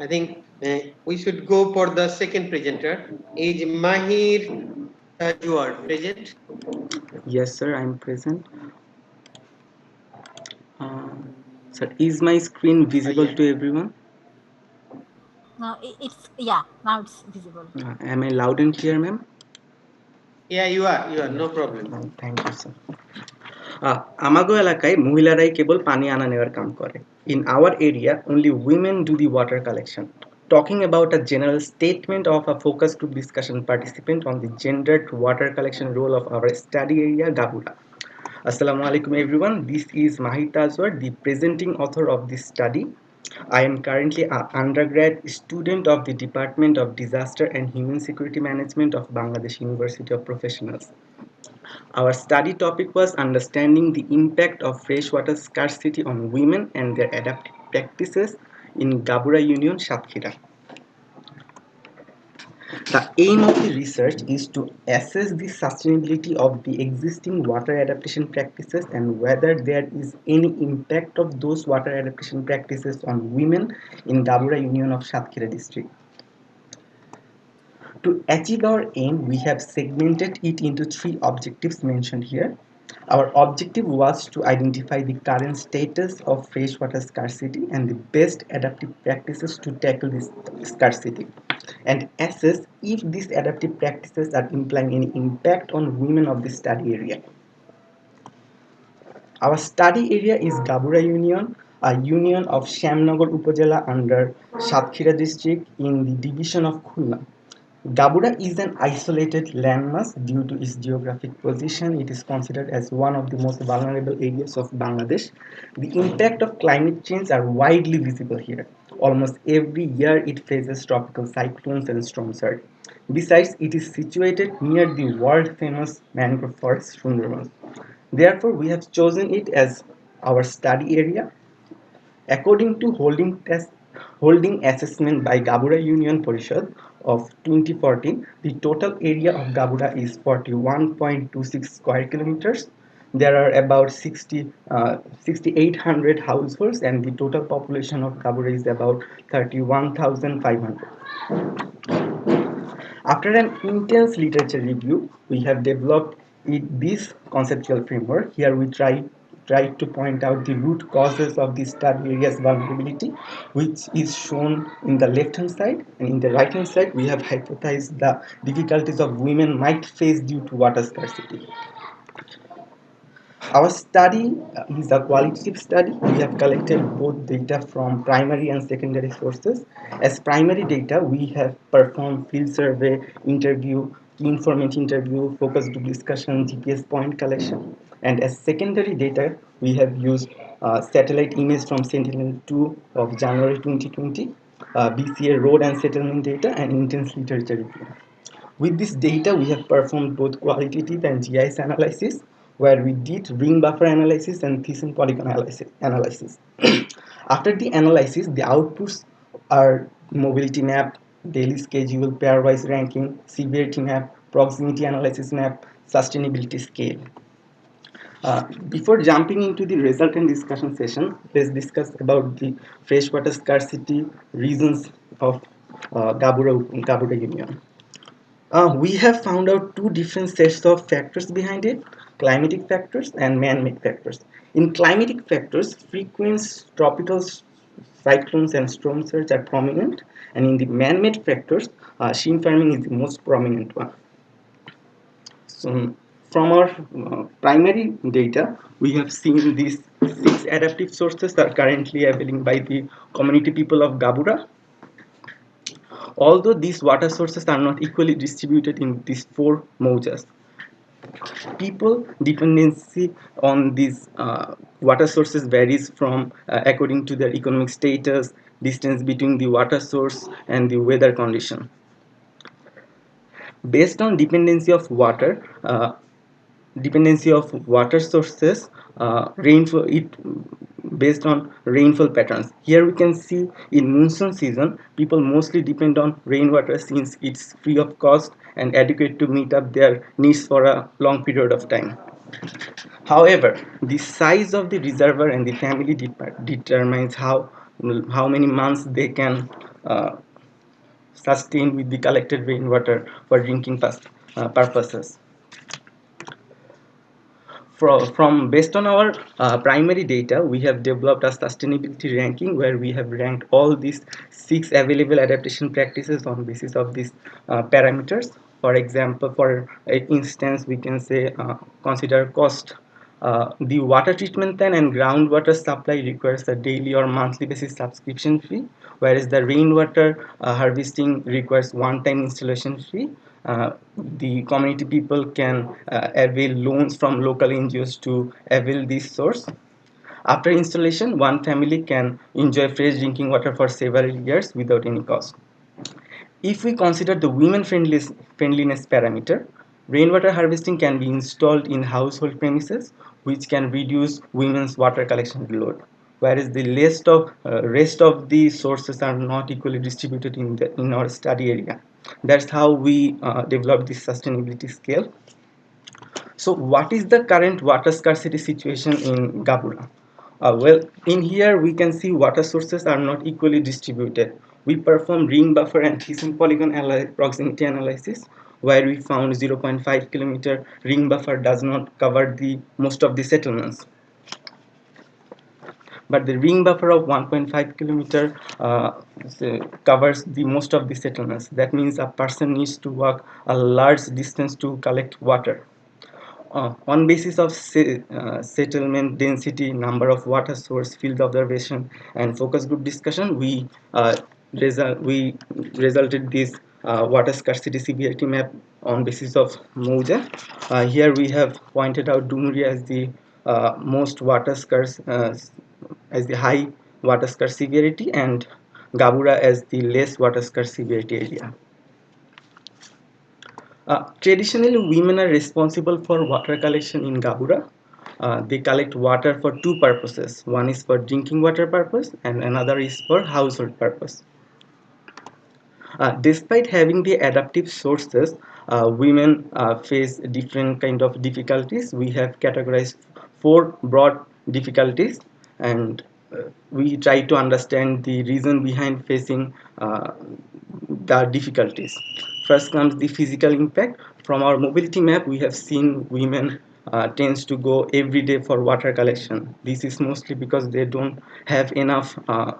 I think we should go for the second presenter. Is Mahir Tajwar present? Yes, sir, I'm present. Uh, Sir, is my screen visible Yeah. to everyone? No, it's yeah. Now it's visible. Am I loud and clear, ma'am? Yeah, you are. You are. No problem. Thank you, sir. আমাগো এলাকায় মহিলারাই কেবল পানি আনা নেওয়ার কাম করে। In our area, only women do the water collection. Talking about a general statement of a focus group discussion participant on the gendered water collection role of our study area, Gabura. Assalamu alaikum everyone. This is Mahir Tajwar, the presenting author of this study. I am currently an undergrad student of the Department of Disaster and Human Security Management of Bangladesh University of Professionals. Our study topic was understanding the impact of freshwater scarcity on women and their adaptive practices in Gabura Union, Satkhira. The aim of the research is to assess the sustainability of the existing water adaptation practices and whether there is any impact of those water adaptation practices on women in Gabura Union of Satkhira district. To achieve our aim, we have segmented it into three objectives mentioned here. Our objective was to identify the current status of freshwater scarcity and the best adaptive practices to tackle this scarcity, and assess if these adaptive practices are implying any impact on women of the study area. Our study area is Gabura Union, a union of Shamnagar Upazila under Satkhira district in the division of Khulna. Gabura is an isolated landmass due to its geographic position. It is considered as one of the most vulnerable areas of Bangladesh. The impact of climate change are widely visible here. Almost every year it faces tropical cyclones and storm surge. Besides, it is situated near the world famous mangrove forest Sundarban. Therefore, we have chosen it as our study area. According to holding assessment by Gabura Union Parishad of 2014, the total area of Gabura is 41.26 square kilometers. There are about 6,800 households, and the total population of Gabura is about 31,500. After an intense literature review, we have developed this conceptual framework. Here we try to point out the root causes of the study area's vulnerability, which is shown in the left hand side, and in the right hand side we have hypothesized the difficulties of women might face due to water scarcity. Our study is a qualitative study. We have collected both data from primary and secondary sources. As primary data, we have performed field survey, interview, key informant interview, focus group discussion, GPS point collection. And as secondary data, we have used satellite image from Sentinel-2 of January 2020, BCA road and settlement data, and intense literature review. With this data, we have performed both qualitative and GIS analysis, where we did ring buffer analysis and Thyssen polygon analysis. After the analysis, the outputs are mobility map, daily schedule, pairwise ranking, severity map, proximity analysis map, sustainability scale. Before jumping into the result and discussion session, let's discuss about the freshwater scarcity reasons of Gabura Union. We have found out two different sets of factors behind it: climatic factors and man-made factors. In climatic factors, frequent tropical cyclones and storm surge are prominent, and in the man-made factors, shrimp farming is the most prominent one. So, from our primary data, we have seen these six adaptive sources are currently available by the community people of Gabura. Although these water sources are not equally distributed in these four mojas, people dependency on these water sources varies from according to their economic status, distance between the water source, and the weather condition. Based on dependency of water sources, rainfall it based on rainfall patterns. Here we can see in monsoon season, people mostly depend on rainwater since it's free of cost and adequate to meet up their needs for a long period of time. However, the size of the reservoir and the family determines how many months they can uh, sustained with the collected rainwater for drinking purposes. From based on our primary data, we have developed a sustainability ranking where we have ranked all these 6 available adaptation practices on basis of these parameters. For example, for instance, we can say consider cost. The water treatment plan and groundwater supply requires a daily or monthly basis subscription fee, whereas the rainwater harvesting requires one-time installation fee. The community people can avail loans from local NGOs to avail this source. After installation, one family can enjoy fresh drinking water for several years without any cost. If we consider the friendliness parameter, rainwater harvesting can be installed in household premises, which can reduce women's water collection load, whereas the rest of the sources are not equally distributed in our study area. That's how we developed this sustainability scale. So what is the current water scarcity situation in Gabura? Well, in here we can see water sources are not equally distributed. We performed ring buffer and Thyssen polygon proximity analysis where we found 0.5 kilometer ring buffer does not cover the most of the settlements. But the ring buffer of 1.5 kilometer covers the most of the settlements. That means a person needs to walk a large distance to collect water. On basis of settlement density, number of water source, field observation, and focus group discussion, we resulted this water scarcity severity map on basis of Mouja. Here we have pointed out Dumuri as the most water scarce, as the high water scarce severity, and Gabura as the less water scarce severity area. Traditionally, women are responsible for water collection in Gabura. They collect water for two purposes. One is for drinking water purpose and another is for household purpose. Despite having the adaptive sources, women face different kind of difficulties. We have categorized 4 broad difficulties, and we try to understand the reason behind facing the difficulties. First comes the physical impact. From our mobility map, we have seen women tends to go every day for water collection. This is mostly because they don't have enough uh,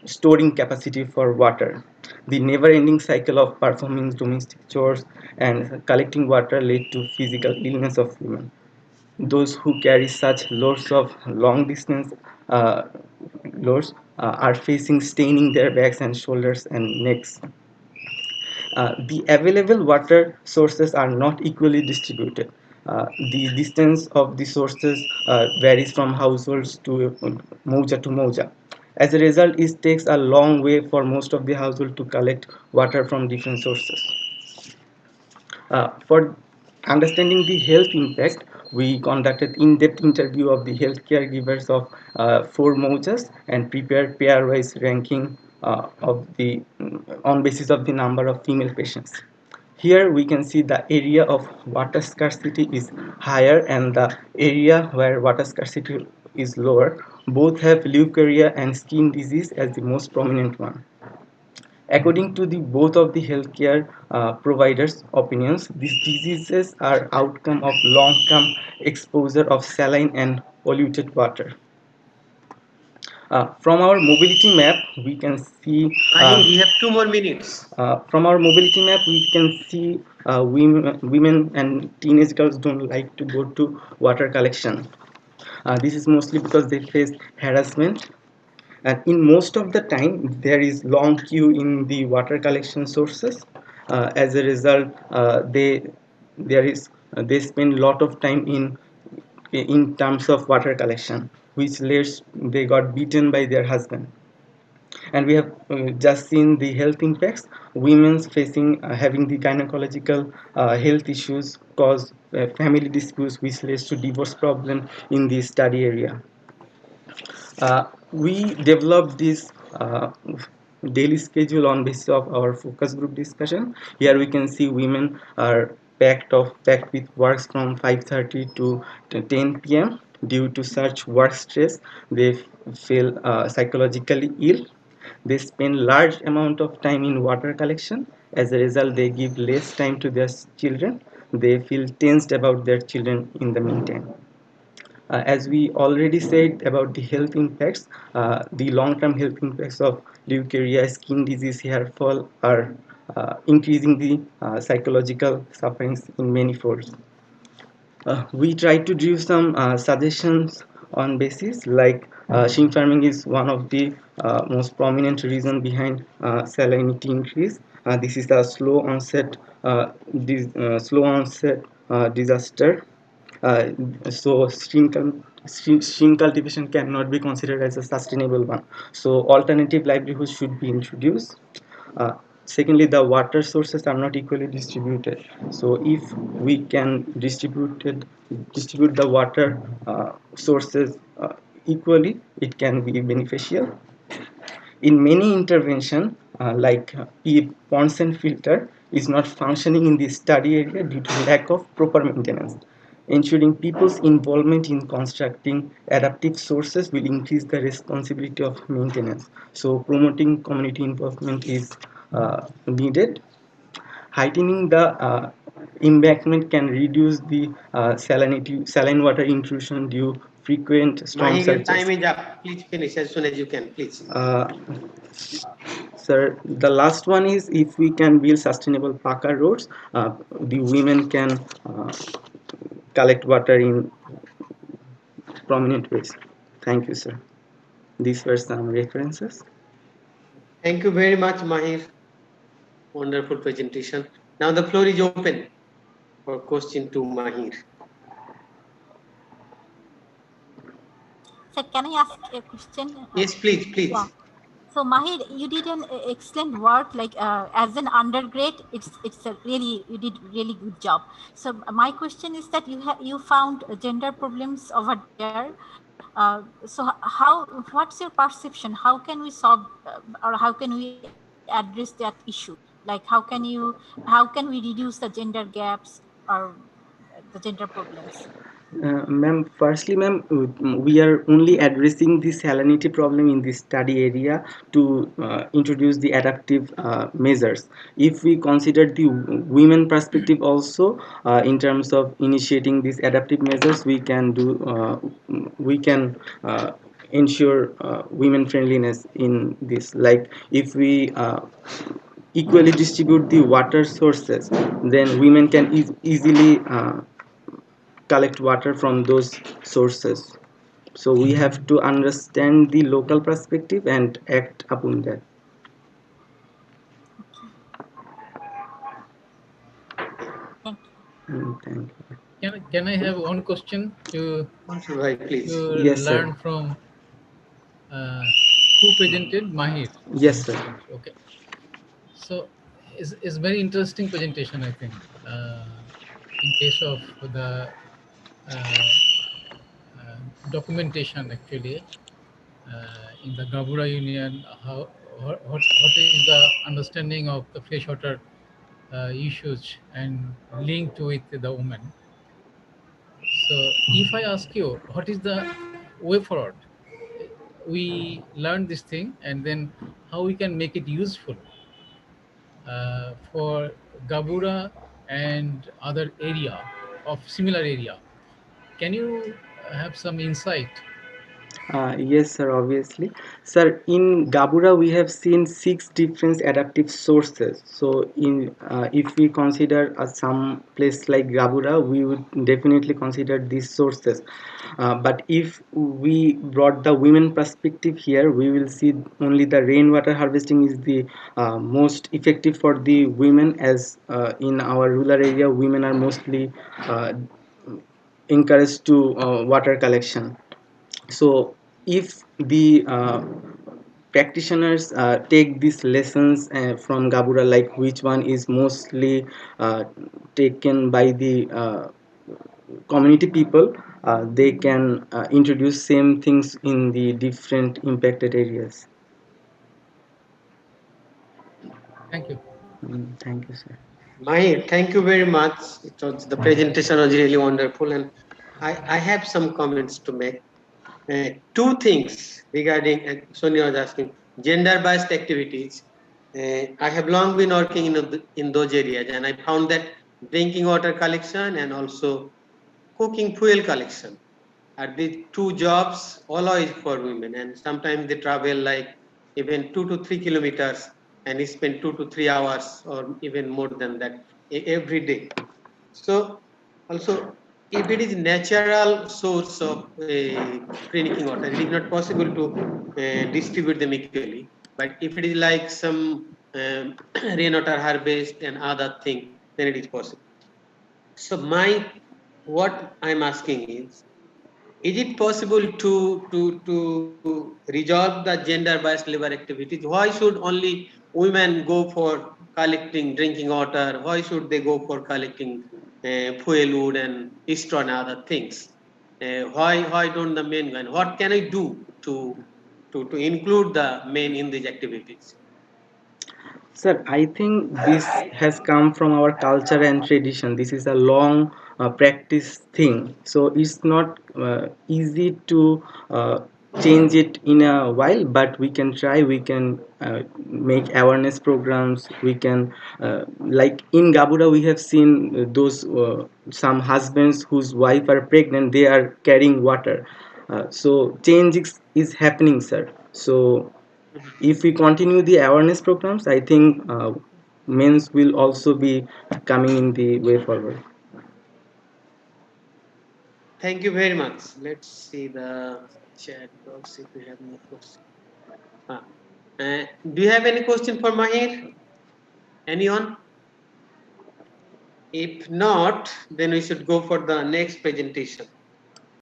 storing capacity for water. The never-ending cycle of performing domestic chores and collecting water lead to physical illness of women. Those who carry such loads of long distance uh, loads are facing staining their backs and shoulders and necks. The available water sources are not equally distributed. The distance of the sources varies from households to moja. As a result, it takes a long way for most of the household to collect water from different sources. For understanding the health impact, we conducted in-depth interview of the health caregivers of 4 mojas and prepared pair-wise ranking on basis of the number of female patients. Here we can see the area of water scarcity is higher and the area where water scarcity is lower. Both have leukorrhea and skin disease as the most prominent one. According to the both of the healthcare providers' opinions, these diseases are outcome of long-term exposure of saline and polluted water. From our mobility map, we can see Mahir, we have 2 more minutes. women and teenage girls don't like to go to water collection. This is mostly because they face harassment, and in most of the time there is long queue in the water collection sources. As a result, they spend a lot of time in terms of water collection, which leads they got beaten by their husband. And we have just seen the health impacts. Women's facing having the gynecological health issues cause family disputes, which leads to divorce problem in the study area. We developed this daily schedule on basis of our focus group discussion. Here we can see women are packed with works from 5:30 to 10 p.m. Due to such work stress, they feel psychologically ill. They spend large amount of time in water collection. As a result, they give less time to their children. They feel tensed about their children in the meantime. As we already said about the health impacts, the long-term health impacts of leukorrhea, skin disease, hair fall are increasing the psychological sufferings in many folds. We try to do some suggestions on basis like shrimp farming is one of the most prominent reason behind salinity increase. This is a slow onset disaster. uh, so shrimp cultivation cannot be considered as a sustainable one. So alternative livelihoods should be introduced. uh, Secondly, the water sources are not equally distributed. So if we can distribute the water sources equally, it can be beneficial. In many intervention, like ponds and filter is not functioning in the study area due to lack of proper maintenance. Ensuring people's involvement in constructing adaptive sources will increase the responsibility of maintenance. So promoting community involvement is needed. Heightening the embankment can reduce the saline water intrusion due frequent storm Mahir, your surges. time is up. Please finish as soon as you can, please. Sir, the last one is if we can build sustainable Paka roads, the women can collect water in prominent ways. Thank you, sir. These were some references. Thank you very much, Mahir. Wonderful presentation. Now the floor is open for question to Mahir. So can I ask a question? Yes, please, please. Yeah. So Mahir, you did an excellent work. Like as an undergrad, it's a really, you did really good job. So my question is that you found gender problems over there. So what's your perception? How can we solve or how can we address that issue? Like how can we reduce the gender gaps or the gender problems? Ma'am, firstly, ma'am, we are only addressing the salinity problem in the study area to introduce the adaptive measures. If we consider the women perspective also in terms of initiating these adaptive measures, we can ensure women friendliness in this. Like if we equally distribute the water sources, then women can easily collect water from those sources. So we have to understand the local perspective and act upon that. Thank you. Thank you. Can I have one question to Right, please. Yes, sir. learn from who presented Mahir? Yes, sir. Okay. So it's very interesting presentation, I think. In case of the documentation, actually, in the Gabura Union, what is the understanding of the freshwater issues and linked with the women? So if I ask you, what is the way forward? We learn this thing and then how we can make it useful for Gabura and other area of similar area. Can you have some insight? Yes, sir, obviously. Sir, in Gabura, we have seen 6 different adaptive sources. So, if we consider some place like Gabura, we would definitely consider these sources. But if we brought the women perspective here, we will see only the rainwater harvesting is the most effective for the women, as in our rural area, women are mostly encouraged to water collection. So if the practitioners take these lessons from Gabura, like which one is mostly taken by the community people, they can introduce same things in the different impacted areas. Thank you. Thank you, sir. Mahir, thank you very much. The presentation was really wonderful, and I have some comments to make. Two things regarding, Sonia was asking, gender-based activities. I have long been working in those areas, and I found that drinking water collection and also cooking fuel collection are the two jobs always for women, and sometimes they travel like even 2 to 3 kilometers and spend 2 to 3 hours or even more than that every day. So also, if it is natural source of drinking water, it is not possible to distribute them equally. But if it is like some rainwater harvest and other thing, then it is possible. So what I'm asking is it possible to resolve the gender-based labor activities? Why should only women go for collecting drinking water? Why should they go for collecting fuel wood and straw and other things? Why don't the men go? And what can I do to include the men in these activities? Sir, I think this has come from our culture and tradition. This is a long practice thing. So it's not easy to change it in a while, but we can try. We can make awareness programs. We can, like in Gabura, we have seen those some husbands whose wife are pregnant, they are carrying water. So change is happening, sir. So if we continue the awareness programs, I think men's will also be coming in the way forward. Thank you very much. Let's see the chat box if we have any question. Ah, do you have any question for Mahir? Anyone? If not, then we should go for the next presentation.